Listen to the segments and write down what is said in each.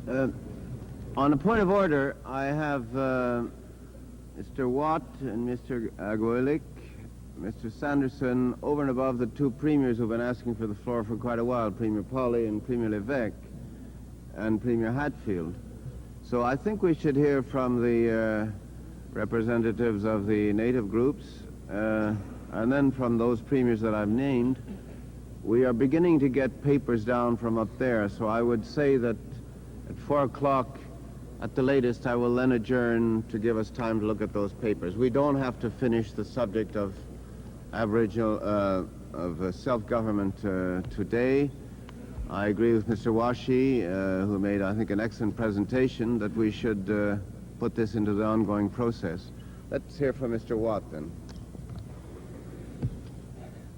On a point of order, I have Mr. Watt and Mr. Aguilik, Mr. Sanderson, over and above the two premiers who've been asking for the floor for quite a while, Premier Pauley and Premier Levesque, and Premier Hatfield. So I think we should hear from the representatives of the native groups, and then from those premiers that I've named. We are beginning to get papers down from up there, so I would say that at 4 o'clock at the latest I will then adjourn to give us time to look at those papers. We don't have to finish the subject of Aboriginal, of self-government today. I agree with Mr. Washi, who made, I think, an excellent presentation, that we should put this into the ongoing process. Let's hear from Mr. Watt, then.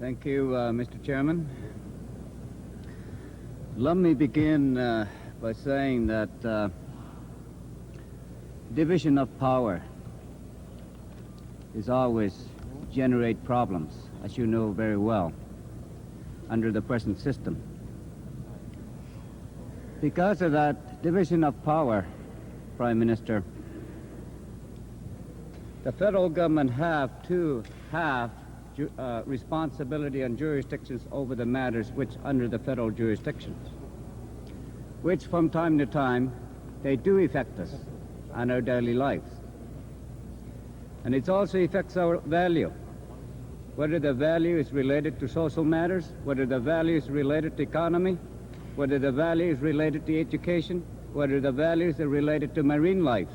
Thank you, Mr. Chairman. Let me begin by saying that division of power is always generate problems, as you know very well, under the present system. Because of that division of power, Prime Minister, the federal government have to have responsibility and jurisdictions over the matters which under the federal jurisdictions, which from time to time they do affect us on our daily lives. And it also affects our value, whether the value is related to social matters, whether the value is related to economy, whether the value is related to education, whether the values are related to marine life,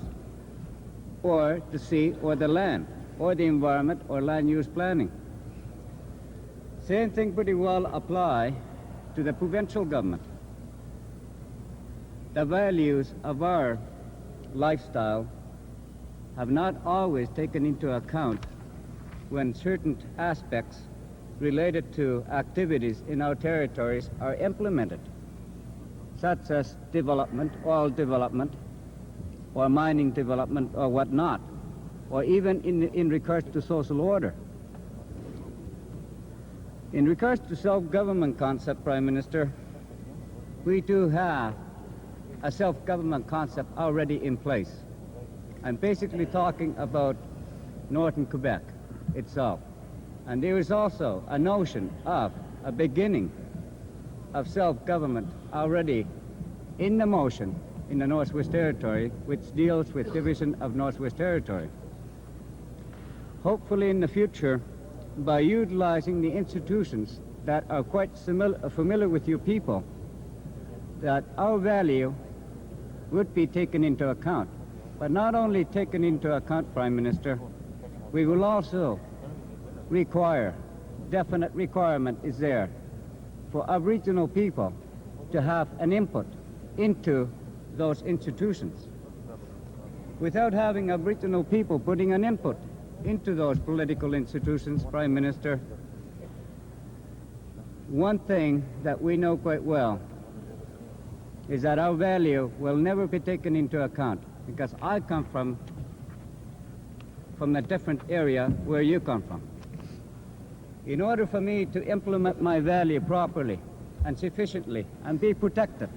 or the sea, or the land, or the environment, or land use planning. Same thing pretty well apply to the provincial government. The values of our lifestyle have not always taken into account when certain aspects related to activities in our territories are implemented, such as development, oil development, or mining development, or whatnot, or even in regards to social order. In regards to self-government concept, Prime Minister, we do have a self-government concept already in place. I'm basically talking about northern Quebec itself. And there is also a notion of a beginning of self-government already in the motion in the Northwest Territory, which deals with division of Northwest Territory. Hopefully in the future, by utilizing the institutions that are quite familiar with you people, that our value would be taken into account. But not only taken into account, Prime Minister, we will also require, definite requirement is there, for Aboriginal people to have an input into those institutions. Without having Aboriginal people putting an input into those political institutions, Prime Minister, one thing that we know quite well is that our value will never be taken into account, because I come from a different area where you come from. In order for me to implement my value properly and sufficiently and be protected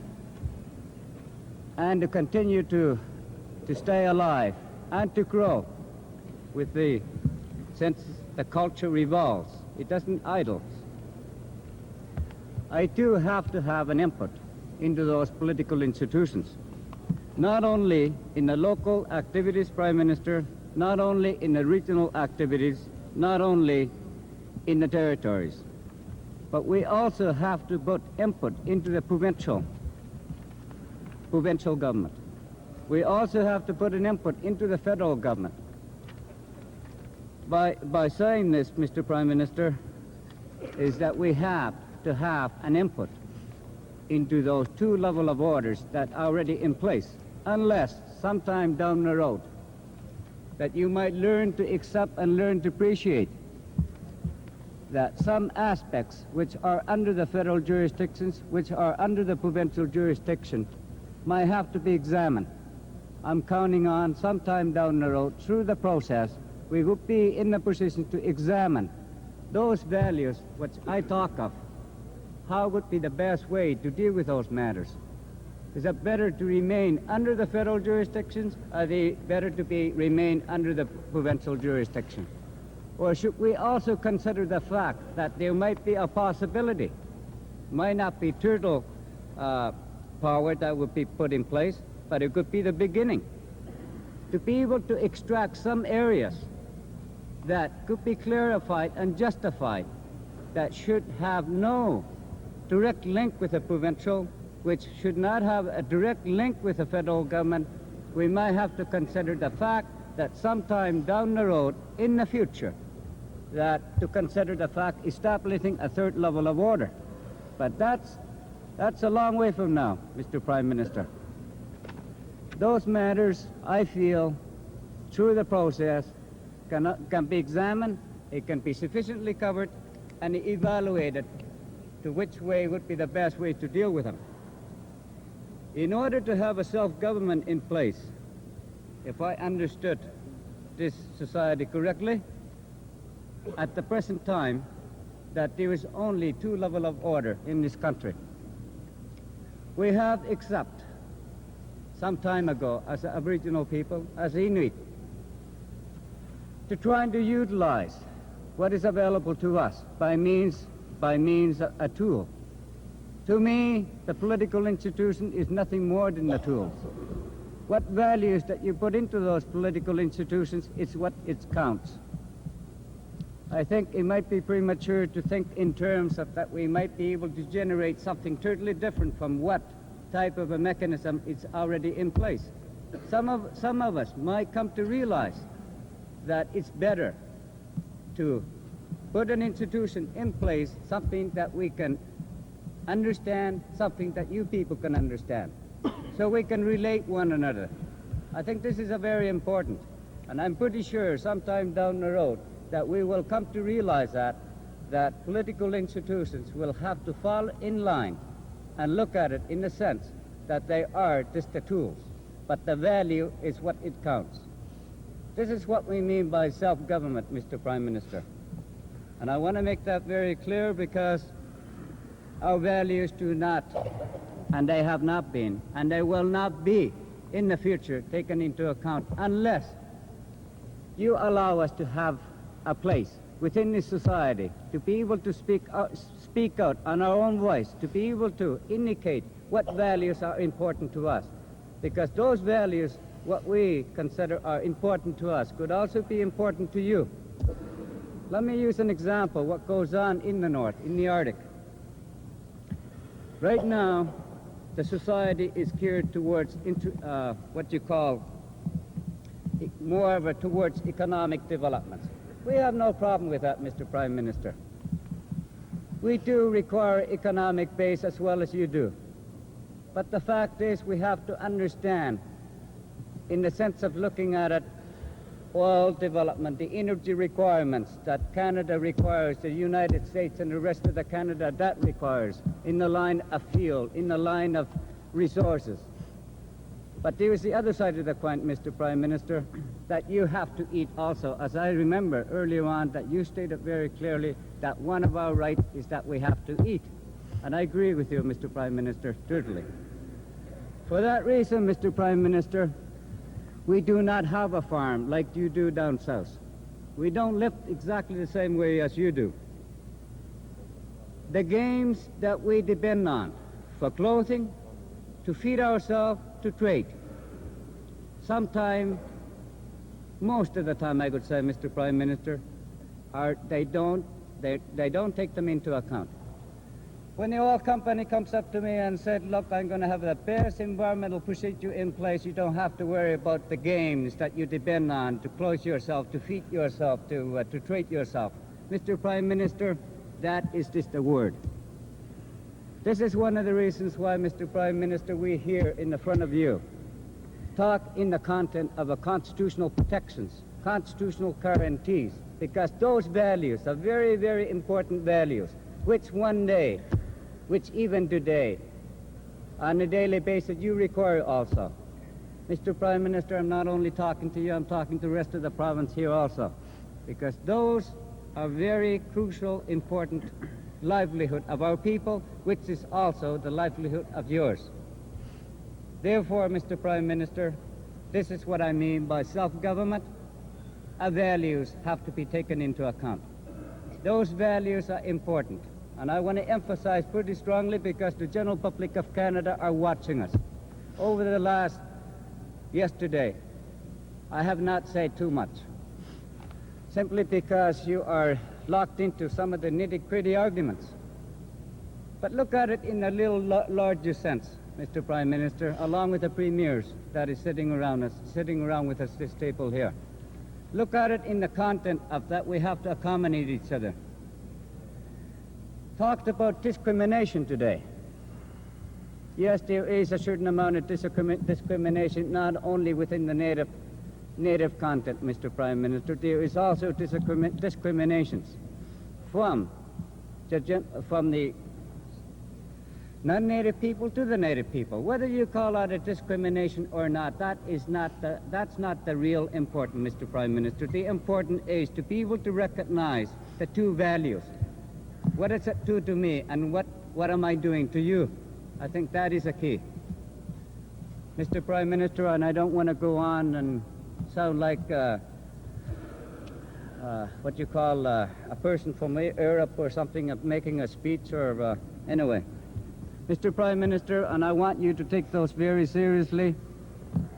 and to continue to stay alive and to grow with since the culture revolves, it doesn't idle. I do have to have an input into those political institutions, not only in the local activities, Prime Minister, not only in the regional activities, not only in the territories, but we also have to put input into the provincial government. We also have to put an input into the federal government. By saying this, Mr. Prime Minister, is that we have to have an input into those two level of orders that are already in place, unless sometime down the road that you might learn to accept and learn to appreciate that some aspects which are under the federal jurisdictions, which are under the provincial jurisdiction, might have to be examined. I'm counting on sometime down the road, through the process, we will be in the position to examine those values which I talk of. How would be the best way to deal with those matters? Is it better to remain under the federal jurisdictions, or they better to remain under the provincial jurisdiction? Or should we also consider the fact that there might be a possibility, might not be total power that would be put in place, but it could be the beginning, to be able to extract some areas that could be clarified and justified, that should have no direct link with the provincial, which should not have a direct link with the federal government. We might have to consider the fact that sometime down the road, in the future, that to consider the fact establishing a third level of order. But that's a long way from now, Mr. Prime Minister. Those matters, I feel, through the process, can be examined, it can be sufficiently covered, and evaluated to which way would be the best way to deal with them. In order to have a self-government in place, if I understood this society correctly, at the present time, that there is only two levels of order in this country. We have, except some time ago, as Aboriginal people, as Inuit, to try to utilize what is available to us by means a tool. To me, the political institution is nothing more than a tool. What values that you put into those political institutions is what it counts. I think it might be premature to think in terms of that we might be able to generate something totally different from what type of a mechanism is already in place. Some of us might come to realize that it's better to put an institution in place, something that we can understand, something that you people can understand, so we can relate one another. I think this is a very important, and I'm pretty sure sometime down the road that we will come to realize that political institutions will have to fall in line and look at it in the sense that they are just the tools, but the value is what it counts. This is what we mean by self-government, Mr. Prime Minister. And I want to make that very clear, because our values do not, and they have not been, and they will not be in the future taken into account unless you allow us to have a place within this society to be able to speak out on our own voice, to be able to indicate what values are important to us. Because those values, what we consider are important to us, could also be important to you. Let me use an example, what goes on in the North, in the Arctic. Right now, the society is geared towards what you call more of a towards economic development. We have no problem with that, Mr. Prime Minister. We do require economic base as well as you do. But the fact is, we have to understand, in the sense of looking at it, oil development, the energy requirements that Canada requires, the United States and the rest of the Canada that requires, in the line of fuel, in the line of resources. But there is the other side of the coin, Mr. Prime Minister, that you have to eat also. As I remember earlier on, that you stated very clearly that one of our rights is that we have to eat. And I agree with you, Mr. Prime Minister, totally. For that reason, Mr. Prime Minister, we do not have a farm like you do down south. We don't live exactly the same way as you do. The games that we depend on for clothing, to feed ourselves, to trade, sometime, most of the time I could say, Mr. Prime Minister, they don't take them into account. When the oil company comes up to me and said, look, I'm going to have the best environmental procedure in place, you don't have to worry about the games that you depend on to clothe yourself, to feed yourself, to treat yourself. Mr. Prime Minister, that is just a word. This is one of the reasons why, Mr. Prime Minister, we here in the front of you talk in the content of a constitutional protections, constitutional guarantees, because those values are very, very important values, which one day, which even today, on a daily basis, you require also. Mr. Prime Minister, I'm not only talking to you, I'm talking to the rest of the province here also, because those are very crucial, important livelihood of our people, which is also the livelihood of yours. Therefore, Mr. Prime Minister, this is what I mean by self-government. Our values have to be taken into account. Those values are important, and I want to emphasize pretty strongly because the general public of Canada are watching us. Over the yesterday, I have not said too much, simply because you are locked into some of the nitty-gritty arguments. But look at it in a little larger sense, Mr. Prime Minister, along with the premiers that is sitting around with us this table here. Look at it in the content of that we have to accommodate each other. Talked about discrimination today. Yes, there is a certain amount of discrimination, not only within the native content, Mr. Prime Minister. There is also discriminations from the non-native people to the native people. Whether you call that a discrimination or not, that's not the real important, Mr. Prime Minister. The important is to be able to recognize the two values. What is it to me, and what am I doing to you? I think that is a key. Mr. Prime Minister, and I don't want to go on and sound like what you call a person from Europe or something of making a speech or anyway. Mr. Prime Minister, and I want you to take those very seriously,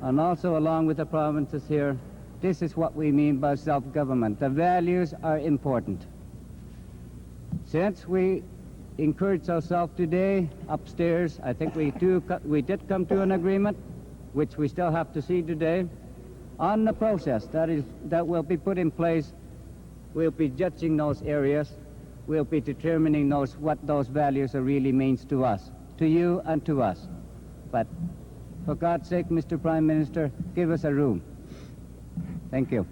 and also along with the provinces here, this is what we mean by self-government. The values are important. Since we encouraged ourselves today upstairs, I think we did come to an agreement, which we still have to see today, on the process that will be put in place. We'll be judging those areas. We'll be determining what those values really means to us, to you and to us. But for God's sake, Mr. Prime Minister, give us a room. Thank you.